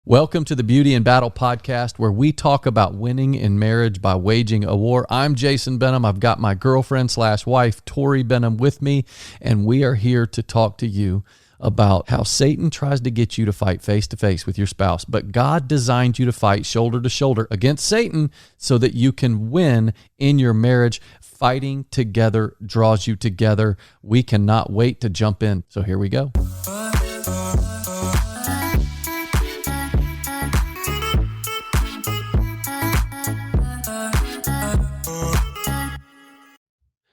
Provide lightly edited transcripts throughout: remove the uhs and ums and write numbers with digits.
Welcome to the Beauty and Battle podcast, where we talk about winning in marriage by waging a war. I'm Jason Benham. I've got my girlfriend / wife, Tori Benham, with me, and we are here to talk to you about how Satan tries to get you to fight face to face with your spouse, but God designed you to fight shoulder to shoulder against Satan so that you can win in your marriage. Fighting together draws you together. We cannot wait to jump in. So here we go.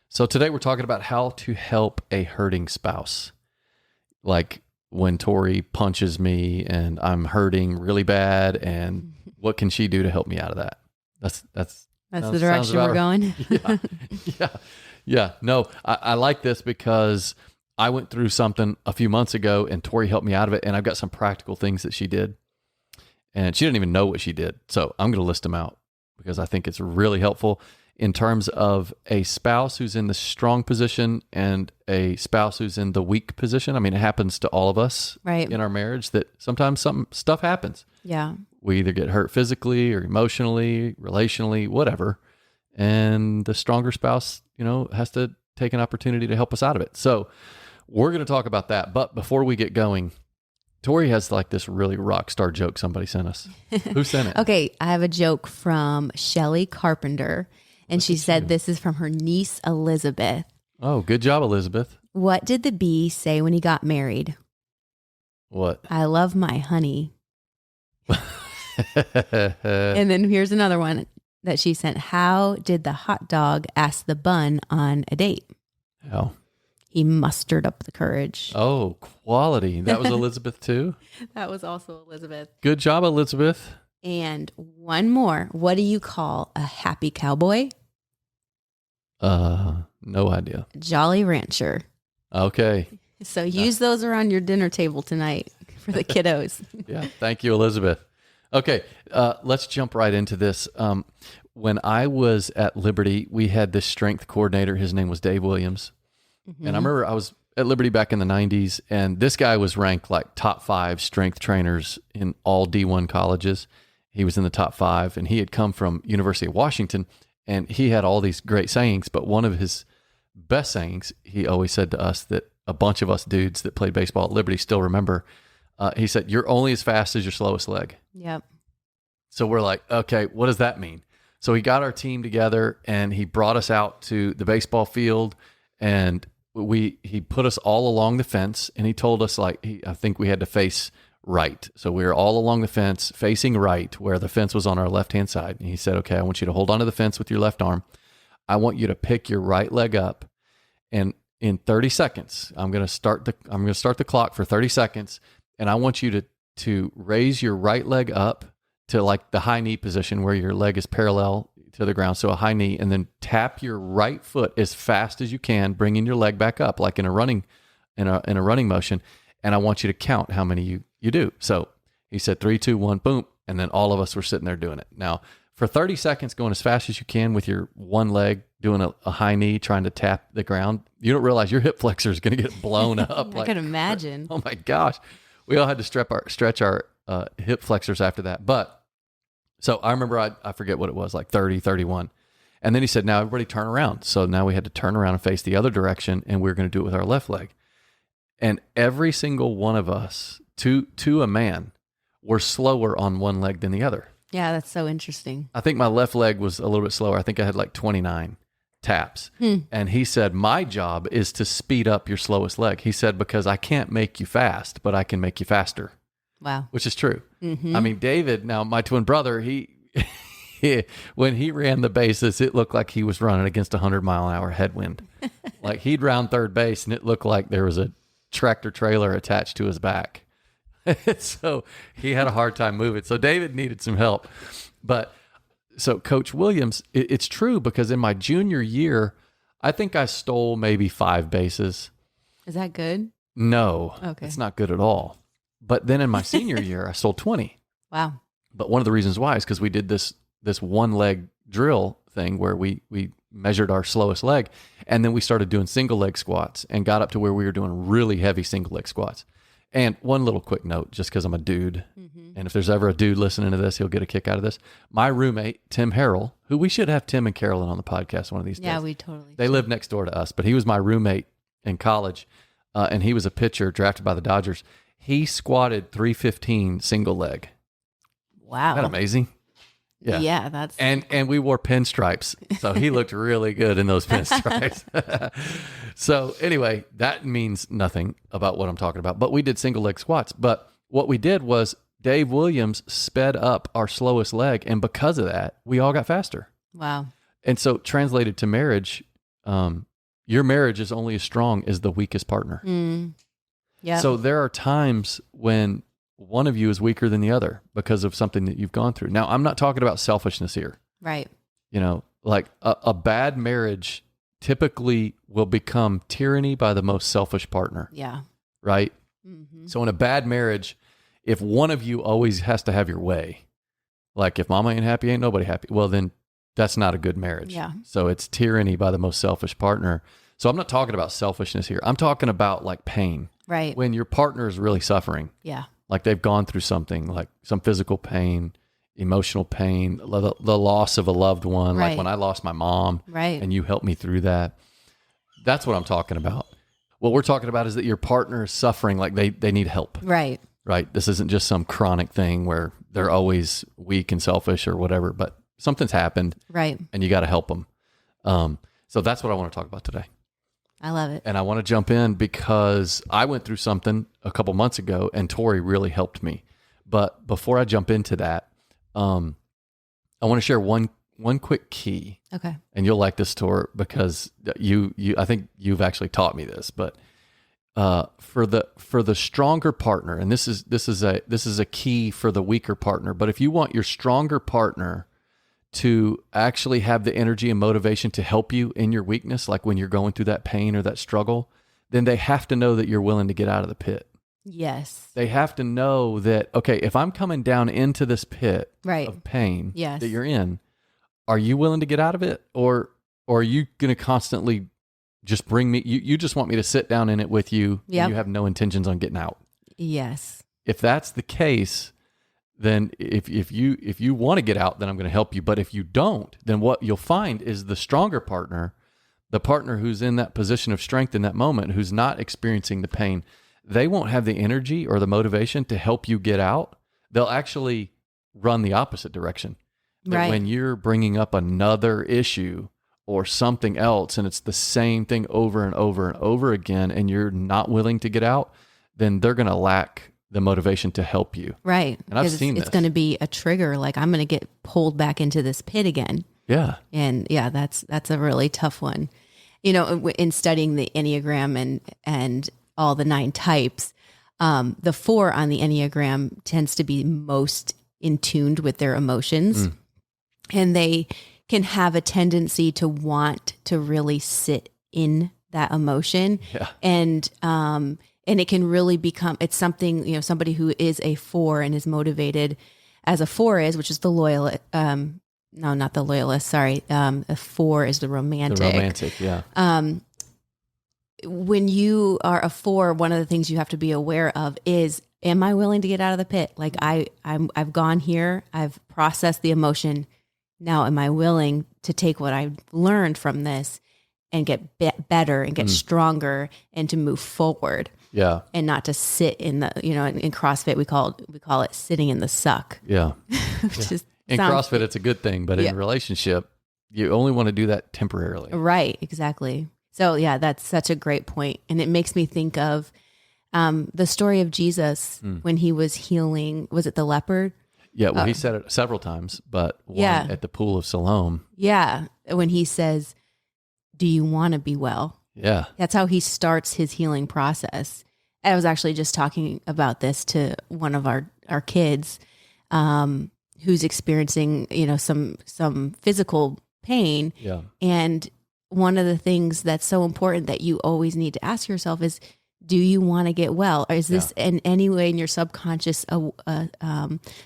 So today we're talking about how to help a hurting spouse. Like when Tori punches me and I'm hurting really bad, and what can she do to help me out of that? That's the direction we're going. Yeah. No, I like this because I went through something a few months ago and Tori helped me out of it, and I've got some practical things that she did. And she didn't even know what she did. So I'm going to list them out because I think it's really helpful in terms of a spouse who's in the strong position and a spouse who's in the weak position. I mean, it happens to all of us in our marriage that sometimes some stuff happens. Yeah. We either get hurt physically or emotionally, relationally, whatever. And the stronger spouse, has to take an opportunity to help us out of it. So we're going to talk about that. But before we get going, Tori has like this really rock star joke somebody sent us. Who sent it? Okay. I have a joke from Shelly Carpenter. And she said this is from her niece, Elizabeth. Oh, good job, Elizabeth. What did the bee say when he got married? What? I love my honey. And then here's another one that she sent. How did the hot dog ask the bun on a date? How? He mustered up the courage. Oh, quality. That was Elizabeth too? That was also Elizabeth. Good job, Elizabeth. And one more. What do you call a happy cowboy? No idea. Jolly Rancher. Okay. So use those around your dinner table tonight for the kiddos. Yeah. Thank you, Elizabeth. Okay. Let's jump right into this. When I was at Liberty, we had this strength coordinator. His name was Dave Williams. Mm-hmm. And I remember I was at Liberty back in the 90s, and this guy was ranked like top 5 strength trainers in all D1 colleges. He was in the top 5, and he had come from University of Washington, and he had all these great sayings. But one of his best sayings, he always said to us that a bunch of us dudes that played baseball at Liberty still remember. He said, "You're only as fast as your slowest leg." Yep. So we're like, okay, what does that mean? So he got our team together, and he brought us out to the baseball field, and he put us all along the fence, and he told us I think we had to face right. So we were all along the fence facing right, where the fence was on our left-hand side. And he said, okay, I want you to hold onto the fence with your left arm. I want you to pick your right leg up. And in 30 seconds, I'm going to start the clock for 30 seconds. And I want you to raise your right leg up to like the high knee position where your leg is parallel to the ground. So a high knee, and then tap your right foot as fast as you can, bringing your leg back up like in a running motion. And I want you to count how many you do. So he said 3, 2, 1, boom. And then all of us were sitting there doing it. Now, for 30 seconds, going as fast as you can with your one leg, doing a high knee, trying to tap the ground, you don't realize your hip flexor is going to get blown up. I can imagine. Oh my gosh. We all had to stretch our hip flexors after that. But so I remember, I forget what it was, like 30, 31. And then he said, now everybody turn around. So now we had to turn around and face the other direction, and we were going to do it with our left leg. And every single one of us, to a man, were slower on one leg than the other. Yeah, that's so interesting. I think my left leg was a little bit slower. I think I had like 29 taps. And he said, my job is to speed up your slowest leg. He said, because I can't make you fast, but I can make you faster. Wow. Which is true. Mm-hmm. I mean, David, now my twin brother, when he ran the bases, it looked like he was running against a 100-mile-an-hour headwind. Like he'd round third base, and it looked like there was a tractor trailer attached to his back. So he had a hard time moving. So David needed some help. But so Coach Williams, it's true, because in my junior year, I think I stole maybe 5 bases. Is that good? No, Okay. It's not good at all. But then in my senior year, I stole 20. Wow. But one of the reasons why is because we did this one leg drill thing where we measured our slowest leg, and then we started doing single leg squats and got up to where we were doing really heavy single leg squats. And one little quick note, just because I'm a dude, and if there's ever a dude listening to this, he'll get a kick out of this. My roommate, Tim Harrell, who we should have Tim and Carolyn on the podcast one of these days. Yeah, we totally They live next door to us, but he was my roommate in college, and he was a pitcher drafted by the Dodgers. He squatted 315 single leg. Wow. Isn't that amazing? Yeah, that's... And we wore pinstripes, so he looked really good in those pinstripes. So anyway, that means nothing about what I'm talking about, but we did single leg squats. But what we did was Dave Williams sped up our slowest leg, and because of that, we all got faster. Wow. And so translated to marriage, your marriage is only as strong as the weakest partner. Yeah. So there are times when one of you is weaker than the other because of something that you've gone through. Now, I'm not talking about selfishness here. Right. You know, like a bad marriage typically will become tyranny by the most selfish partner. Yeah. Right? So in a bad marriage, if one of you always has to have your way, like if mama ain't happy, ain't nobody happy, well, then that's not a good marriage. Yeah. So it's tyranny by the most selfish partner. So I'm not talking about selfishness here. I'm talking about like pain. Right. When your partner is really suffering. Yeah. Like they've gone through something, like some physical pain, emotional pain, the loss of a loved one. Right. Like when I lost my mom, Right. and you helped me through that. That's what I'm talking about. What we're talking about is that your partner is suffering, like they need help. Right. Right. This isn't just some chronic thing where they're always weak and selfish or whatever, but something's happened. Right. And you got to help them. So that's what I want to talk about today. I love it. And I want to jump in because I went through something a couple months ago and Tori really helped me. But before I jump into that, I want to share one quick key. Okay. And you'll like this, Tori, because I think you've actually taught me this, but for the stronger partner, and this is a key for the weaker partner, but if you want your stronger partner to actually have the energy and motivation to help you in your weakness, like when you're going through that pain or that struggle, then they have to know that you're willing to get out of the pit. Yes. They have to know that, okay, if I'm coming down into this pit of pain that you're in, are you willing to get out of it? Or are you going to constantly just bring me, you just want me to sit down in it with you and you have no intentions on getting out? Yes. If that's the case, then if you want to get out, then I'm going to help you. But if you don't, then what you'll find is the stronger partner, the partner who's in that position of strength in that moment, who's not experiencing the pain, they won't have the energy or the motivation to help you get out. They'll actually run the opposite direction. Right. When you're bringing up another issue or something else, and it's the same thing over and over and over again, and you're not willing to get out, then they're going to lack the motivation to help you. Right. And I've seen it's going to be a trigger. Like, I'm going to get pulled back into this pit again. Yeah. And yeah, that's a really tough one. You know, in studying the Enneagram and all the 9 types, the 4 on the Enneagram tends to be most in tuned with their emotions. And they can have a tendency to want to really sit in that emotion. Yeah. And it can really become, it's something, you know, somebody who is a 4 and is motivated as a 4 is, which is the loyal, no, not the loyalist, sorry. A 4 is the romantic. The romantic, yeah. When you are a 4, one of the things you have to be aware of is, am I willing to get out of the pit? Like I've gone here, I've processed the emotion. Now, am I willing to take what I've learned from this and get better and get stronger and to move forward? Yeah. And not to sit in the, you know, in CrossFit, we call it sitting in the suck. Yeah. Which is, in CrossFit, it's a good thing, but in a relationship, you only want to do that temporarily. Right. Exactly. So yeah, that's such a great point. And it makes me think of the story of Jesus when he was healing, was it the leopard? Yeah. Well, he said it several times, but one at the pool of Siloam. Yeah. When he says, do you want to be well? Yeah. That's how he starts his healing process. I was actually just talking about this to one of our kids who's experiencing, you know, some physical pain. Yeah. And one of the things that's so important that you always need to ask yourself is, do you want to get well? Or is this in any way in your subconscious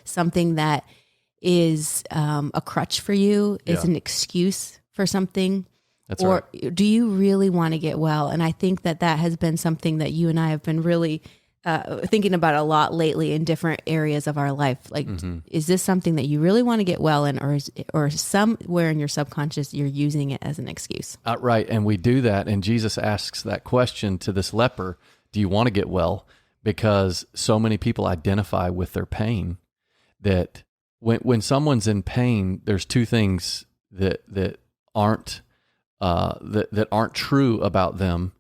something that is a crutch for you, is an excuse for something? That's or do you really want to get well? And I think that has been something that you and I have been really thinking about a lot lately in different areas of our life. Like, is this something that you really want to get well in, or somewhere in your subconscious you're using it as an excuse? Right. And we do that. And Jesus asks that question to this leper, do you want to get well? Because so many people identify with their pain that when someone's in pain, there's two things that aren't that aren't true about them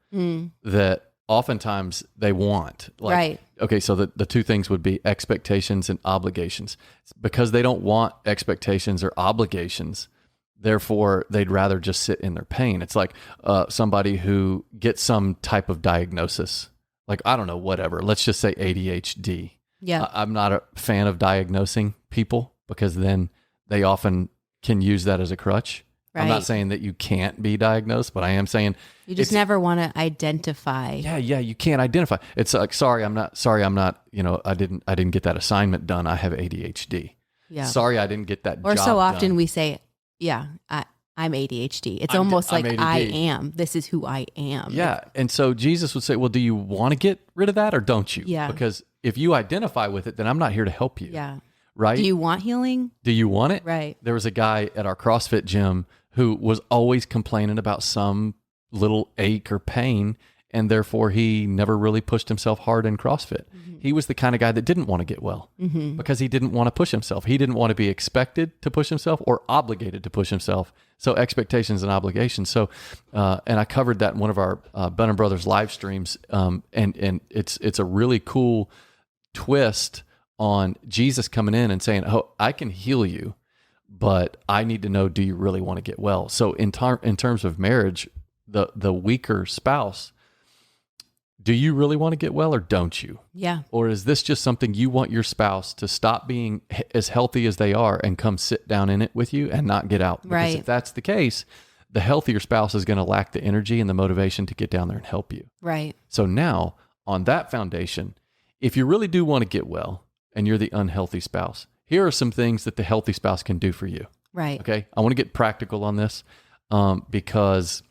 that oftentimes they want. Like, right. Okay, so the two things would be expectations and obligations. Because they don't want expectations or obligations, therefore they'd rather just sit in their pain. It's like somebody who gets some type of diagnosis, like, I don't know, whatever. Let's just say ADHD. Yeah. I'm not a fan of diagnosing people because then they often can use that as a crutch. Right. I'm not saying that you can't be diagnosed, but I am saying you just never want to identify. Yeah, you can't identify. It's like, sorry, I'm not, I didn't get that assignment done. I have ADHD. Yeah. Sorry, I didn't get that or job so often done. we say, yeah, I'm ADHD. It's almost like ADD. I am. This is who I am. Yeah. And so Jesus would say, well, do you want to get rid of that or don't you? Yeah. Because if you identify with it, then I'm not here to help you. Yeah. Right? Do you want healing? Do you want it? Right. There was a guy at our CrossFit gym who was always complaining about some little ache or pain, and therefore he never really pushed himself hard in CrossFit. He was the kind of guy that didn't want to get well because he didn't want to push himself. He didn't want to be expected to push himself or obligated to push himself. So expectations and obligations. So, and I covered that in one of our Bunham Brothers live streams. And it's a really cool twist on Jesus coming in and saying, oh, I can heal you, but I need to know, do you really want to get well? So in terms of marriage, the weaker spouse, do you really want to get well or don't you? Yeah. Or is this just something you want your spouse to stop being as healthy as they are and come sit down in it with you and not get out? Because Right. if that's the case, the healthier spouse is going to lack the energy and the motivation to get down there and help you. Right. So now, on that foundation, if you really do want to get well and you're the unhealthy spouse, here are some things that the healthy spouse can do for you. Right. Okay. I want to get practical on this because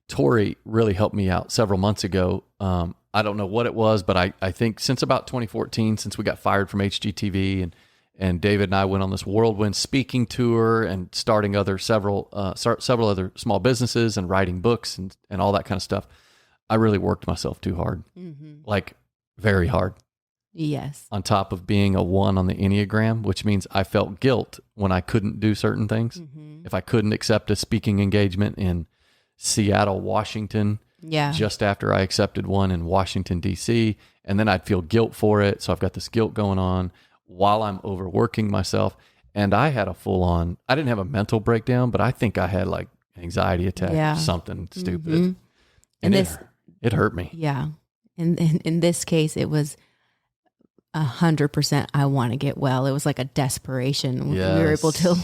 Tori really helped me out several months ago. I don't know what it was, but I think since about 2014, since we got fired from HGTV and David and I went on this whirlwind speaking tour and starting several other small businesses and writing books and all that kind of stuff, I really worked myself too hard, like very hard. Yes. On top of being a 1 on the Enneagram, which means I felt guilt when I couldn't do certain things. If I couldn't accept a speaking engagement in Seattle, Washington, just after I accepted one in Washington, D.C., and then I'd feel guilt for it. So I've got this guilt going on while I'm overworking myself. And I had a full-on, I didn't have a mental breakdown, but I think I had like an anxiety attack or something stupid. And it hurt me. Yeah. In this case, it was 100% I want to get well. It was like a desperation. Yes. We were able to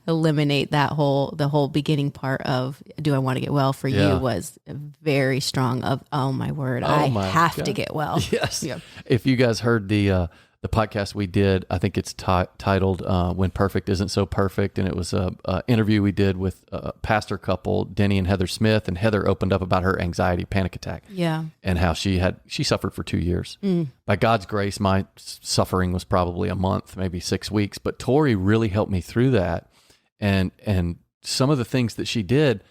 eliminate the whole beginning part of do I want to get well for you was very strong of, oh my word, I have to get well. Yes. Yeah. If you guys heard the podcast we did, I think it's titled When Perfect Isn't So Perfect. And it was a interview we did with a pastor couple, Denny and Heather Smith. And Heather opened up about her anxiety panic attack. Yeah. And how she suffered for 2 years. By God's grace, my suffering was probably a month, maybe 6 weeks. But Tori really helped me through that. And some of the things that she did,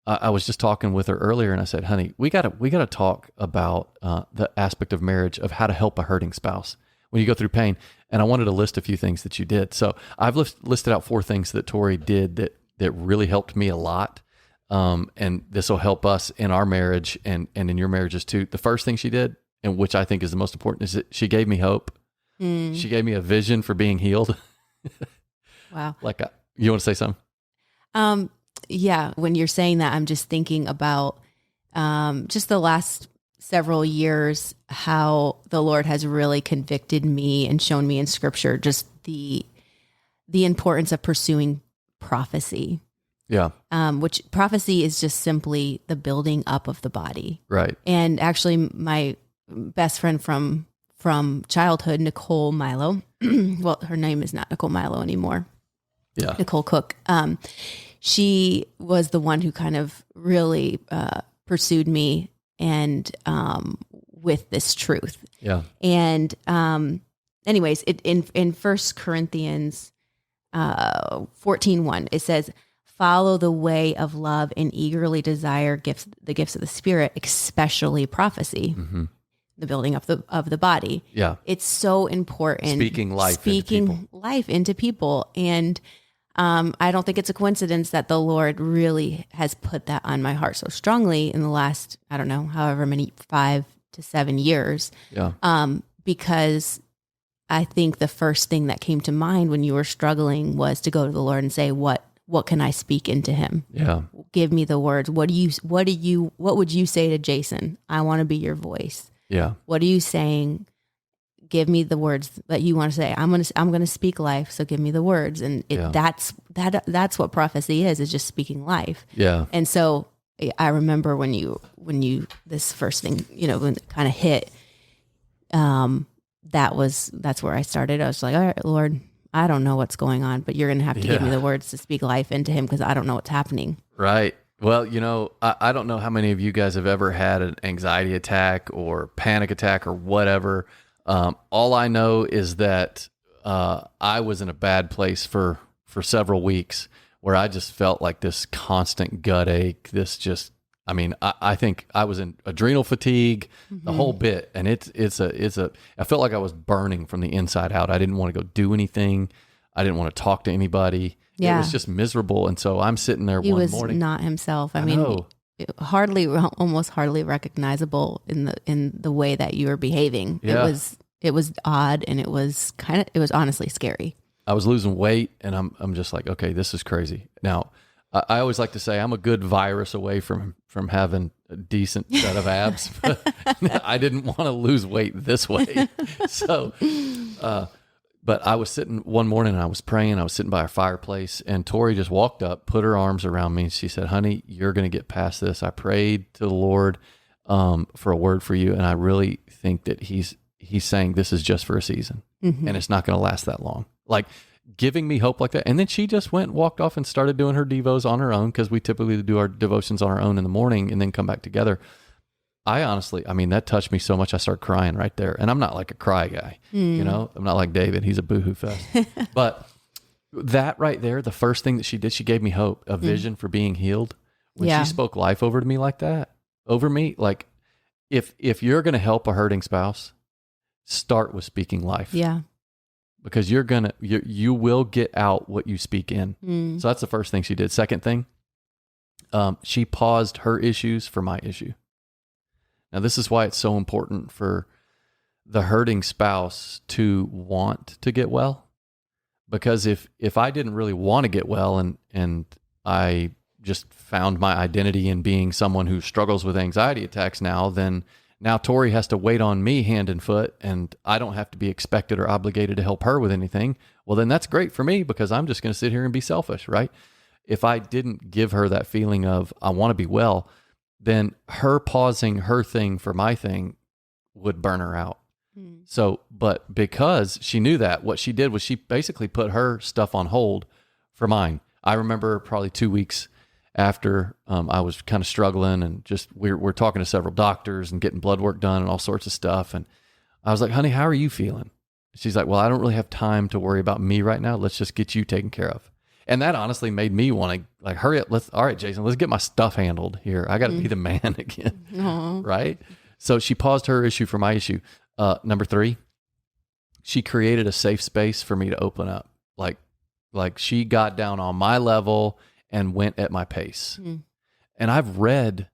I was just talking with her earlier and I said, honey, we gotta talk about the aspect of marriage of how to help a hurting spouse when you go through pain. And I wanted to list a few things that you did. So I've listed out 4 things that Tori did that really helped me a lot. And this will help us in our marriage and in your marriages too. The first thing she did, and which I think is the most important, is that she gave me hope. She gave me a vision for being healed. Wow. You want to say something? Yeah. When you're saying that, I'm just thinking about just the last several years, how the Lord has really convicted me and shown me in Scripture just the importance of pursuing prophecy. Yeah. Which prophecy is just simply the building up of the body. Right. And actually, my best friend from childhood, Nicole Milo, well, her name is not Nicole Milo anymore. Yeah. Nicole Cook. She was the one who kind of really pursued me and with this truth. Yeah. And anyways, in 1 Corinthians 14:1, it says, follow the way of love and eagerly desire the gifts of the Spirit, especially prophecy, the building up of the body. Yeah. It's so important. Speaking life into people. And I don't think it's a coincidence that the Lord really has put that on my heart so strongly in the last, I don't know, however many, 5 to 7 years. Yeah. Because I think the first thing that came to mind when you were struggling was to go to the Lord and say, what can I speak into him? Yeah. Give me the words. What would you say to Jason? I want to be your voice. Yeah. What are you saying? Give me the words that you want to say. I'm going to speak life. So give me the words. And that's what prophecy is just speaking life. Yeah. And so I remember when you, this first thing, when it kind of hit, that's where I started. I was like, all right, Lord, I don't know what's going on, but you're going to have to give me the words to speak life into him, because I don't know what's happening. Right. Well, I don't know how many of you guys have ever had an anxiety attack or panic attack or whatever. All I know is that I was in a bad place for several weeks, where I just felt like this constant gut ache. I think I was in adrenal fatigue, the whole bit. And I felt like I was burning from the inside out. I didn't want to go do anything. I didn't want to talk to anybody. Yeah. It was just miserable. And so I'm sitting there He one was morning. not himself. I mean, almost hardly recognizable in the way that you were behaving. Yeah. It was odd, and it was honestly scary. I was losing weight, and I'm just like, okay, this is crazy. Now, I always like to say I'm a good virus away from having a decent set of abs, but I didn't want to lose weight this way. So, but I was sitting one morning and I was praying. I was sitting by our fireplace, and Tori just walked up, put her arms around me, and she said, honey, you're going to get past this. I prayed to the Lord for a word for you, and I really think that he's saying this is just for a season, and it's not going to last that long. Like, giving me hope like that. And then she just went and walked off and started doing her devos on her own, because we typically do our devotions on our own in the morning and then come back together. That touched me so much, I started crying right there. And I'm not like a cry guy, I'm not like David. He's a boohoo fest. But that right there, the first thing that she did, she gave me hope, a vision for being healed. When she spoke life over to me like that, over me, like, if you're going to help a hurting spouse, start with speaking life. Yeah. Because you will get out what you speak in. So that's the first thing she did. Second thing, she paused her issues for my issue. Now, this is why it's so important for the hurting spouse to want to get well. Because if I didn't really want to get well, and I just found my identity in being someone who struggles with anxiety attacks then now Tori has to wait on me hand and foot, and I don't have to be expected or obligated to help her with anything. Well, then that's great for me, because I'm just going to sit here and be selfish, right? If I didn't give her that feeling of I want to be well, then her pausing her thing for my thing would burn her out. So, but because she knew that, what she did was she basically put her stuff on hold for mine. I remember probably 2 weeks after I was kind of struggling, and just we're talking to several doctors and getting blood work done and all sorts of stuff. And I was like, honey, how are you feeling? She's like, well, I don't really have time to worry about me right now. Let's just get you taken care of. And that honestly made me want to, like, hurry up. All right, Jason, let's get my stuff handled here. I got to be the man again. Right? So she paused her issue for my issue. Number 3, she created a safe space for me to open up. Like she got down on my level and went at my pace. And I've read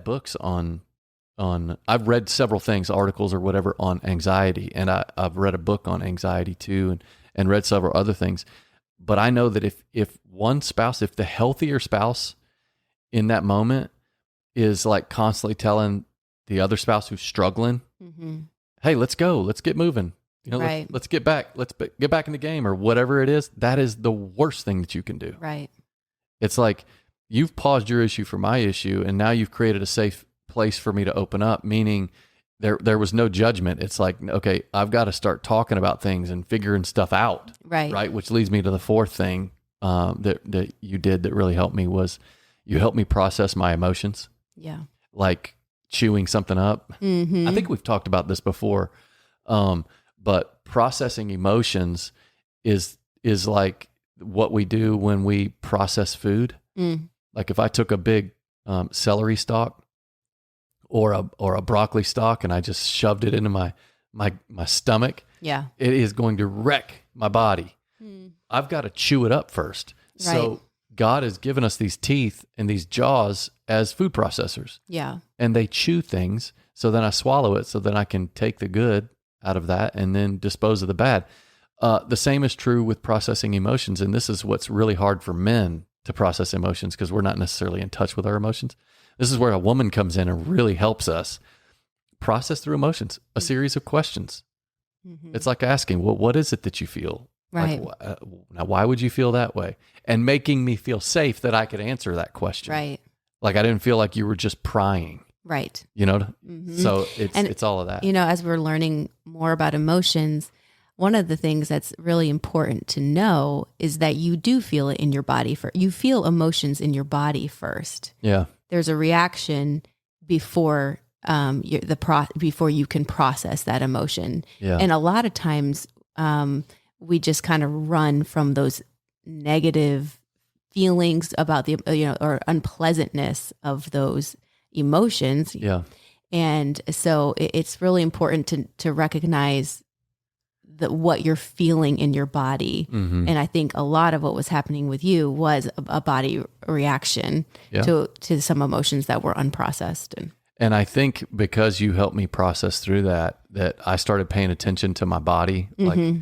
books I've read several things, articles or whatever, on anxiety. And I've read a book on anxiety too, and read several other things. But I know that if one spouse, if the healthier spouse in that moment is like constantly telling the other spouse who's struggling, hey, let's go, let's get moving. Right. Let's get back. Let's get back in the game, or whatever it is. That is the worst thing that you can do. Right. It's like, you've paused your issue for my issue, and now you've created a safe place for me to open up, meaning there was no judgment. It's like, okay, I've got to start talking about things and figuring stuff out. Right. Which leads me to the fourth thing that you did that really helped me, was you helped me process my emotions. Yeah. Like, chewing something up. I think we've talked about this before. But processing emotions is like what we do when we process food. Like if I took a big celery stalk or a broccoli stalk and I just shoved it into my stomach, Yeah. it is going to wreck my body. I've got to chew it up first. Right. So God has given us these teeth and these jaws as food processors. Yeah. And they chew things. So then I swallow it so then I can take the good out of that and then dispose of the bad. The same is true with processing emotions. And this is what's really hard for men to process emotions because we're not necessarily in touch with our emotions. This is where a woman comes in and really helps us process through emotions, a series of questions. It's like asking, well, what is it that you feel? Right. Like, now, why would you feel that way? And making me feel safe that I could answer that question. Right. Like I didn't feel like you were just prying. Right. You know? So it's all of that. You know, as we're learning more about emotions, one of the things that's really important to know is that you do feel it in your body. You feel emotions in your body first. Yeah. There's a reaction before before you can process that emotion. Yeah. And a lot of times we just kind of run from those negative feelings about the or unpleasantness of those emotions. Yeah. And so it's really important to recognize what you're feeling in your body. And I think a lot of what was happening with you was a body reaction to some emotions that were unprocessed. And I think because you helped me process through that I started paying attention to my body. Like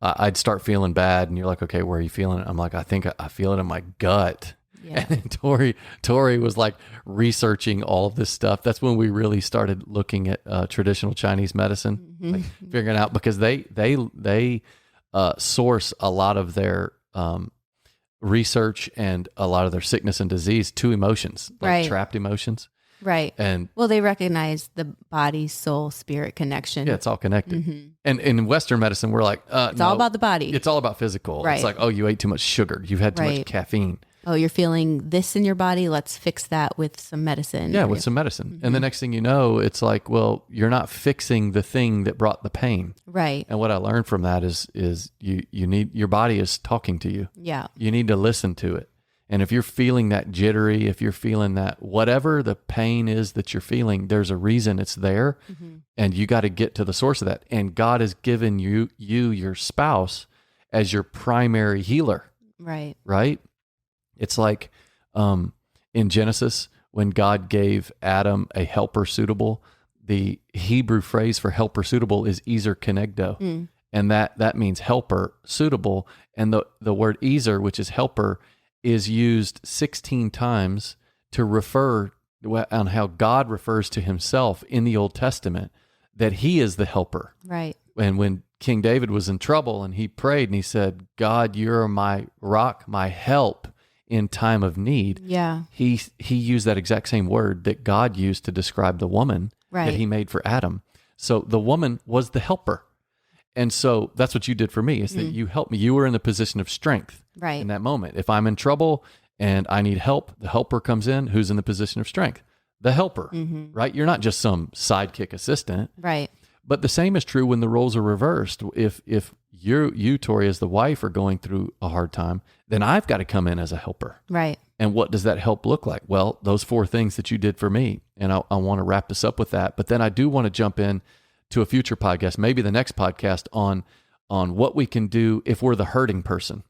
I'd start feeling bad and you're like, okay, where are you feeling it? I'm like, I think I feel it in my gut. Yeah. And then Tori was like researching all of this stuff. That's when we really started looking at traditional Chinese medicine, like figuring out, because they source a lot of their research and a lot of their sickness and disease to emotions, like trapped emotions. Right. And well, they recognize the body, soul, spirit connection. Yeah, it's all connected. And in Western medicine, we're like, it's all about the body. It's all about physical. Right. It's like, oh, you ate too much sugar. You've had too much caffeine. Oh, you're feeling this in your body. Let's fix that with some medicine. Yeah, with some medicine. And the next thing you know, it's like, well, you're not fixing the thing that brought the pain. Right. And what I learned from that is you need, your body is talking to you. Yeah. You need to listen to it. And if you're feeling that jittery, if you're feeling that, whatever the pain is that you're feeling, there's a reason it's there. And you got to get to the source of that. And God has given you your spouse as your primary healer. Right. Right? It's like in Genesis, when God gave Adam a helper suitable, the Hebrew phrase for helper suitable is ezer kenegdo. And that means helper suitable. And the word ezer, which is helper, is used 16 times to refer on how God refers to himself in the Old Testament, that he is the helper. Right. And when King David was in trouble and he prayed and he said, God, you're my rock, my help in time of need. Yeah. He used that exact same word that God used to describe the woman that he made for Adam. So the woman was the helper. And so that's what you did for me, is that you helped me. You were in the position of strength in that moment. If I'm in trouble and I need help, the helper comes in. Who's in the position of strength? The helper, right? You're not just some sidekick assistant. Right. But the same is true when the roles are reversed. If you, Tori, as the wife, are going through a hard time, then I've got to come in as a helper. Right. And what does that help look like? Well, those 4 things that you did for me. And I want to wrap this up with that. But then I do want to jump in to a future podcast, maybe the next podcast, on what we can do if we're the hurting person.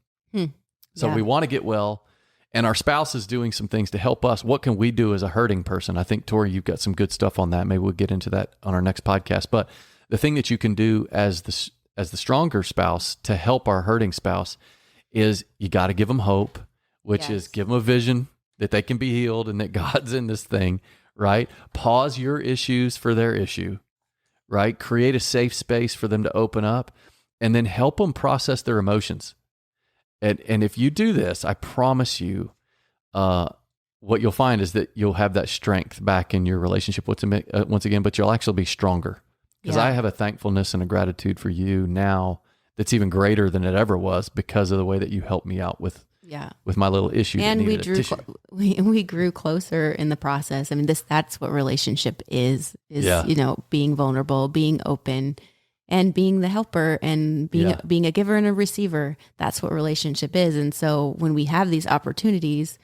So we want to get well, and our spouse is doing some things to help us. What can we do as a hurting person? I think, Tori, you've got some good stuff on that. Maybe we'll get into that on our next podcast. But the thing that you can do as the stronger spouse to help our hurting spouse is you got to give them hope, which is give them a vision that they can be healed and that God's in this thing, right? Pause your issues for their issue, right? Create a safe space for them to open up, and then help them process their emotions. And if you do this, I promise you, what you'll find is that you'll have that strength back in your relationship once again, but you'll actually be stronger. Because I have a thankfulness and a gratitude for you now that's even greater than it ever was, because of the way that you helped me out with Yeah. with my little issue. that And we needed a drew, tissue. we grew closer in the process. I mean, that's what relationship is, Yeah. you know, being vulnerable, being open, and being the helper, and being a giver and a receiver. That's what relationship is. And so when we have these opportunities,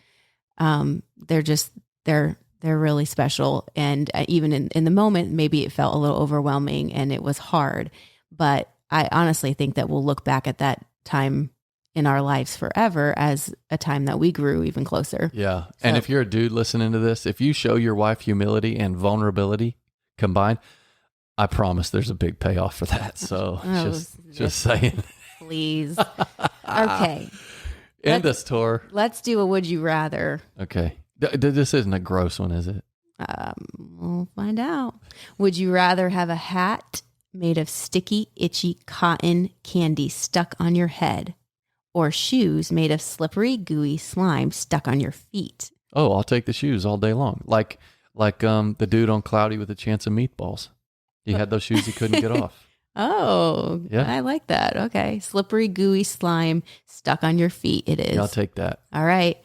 they're really special. And even in the moment, maybe it felt a little overwhelming and it was hard, but I honestly think that we'll look back at that time in our lives forever as a time that we grew even closer. Yeah. And if you're a dude listening to this, if you show your wife humility and vulnerability combined, I promise there's a big payoff for that. So just saying. Please. Okay. End us, Tor. Let's do a would you rather. Okay. This isn't a gross one, is it? We'll find out. Would you rather have a hat made of sticky, itchy cotton candy stuck on your head, or shoes made of slippery, gooey slime stuck on your feet? Oh, I'll take the shoes all day long. Like the dude on Cloudy with a Chance of Meatballs. He had those shoes he couldn't get off. Oh, Yeah. I like that. Okay. Slippery, gooey slime stuck on your feet. It is. Yeah, I'll take that. All right.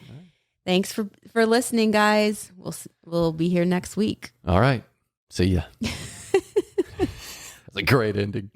Thanks for listening, guys. We'll be here next week. All right. See ya. That's a great ending.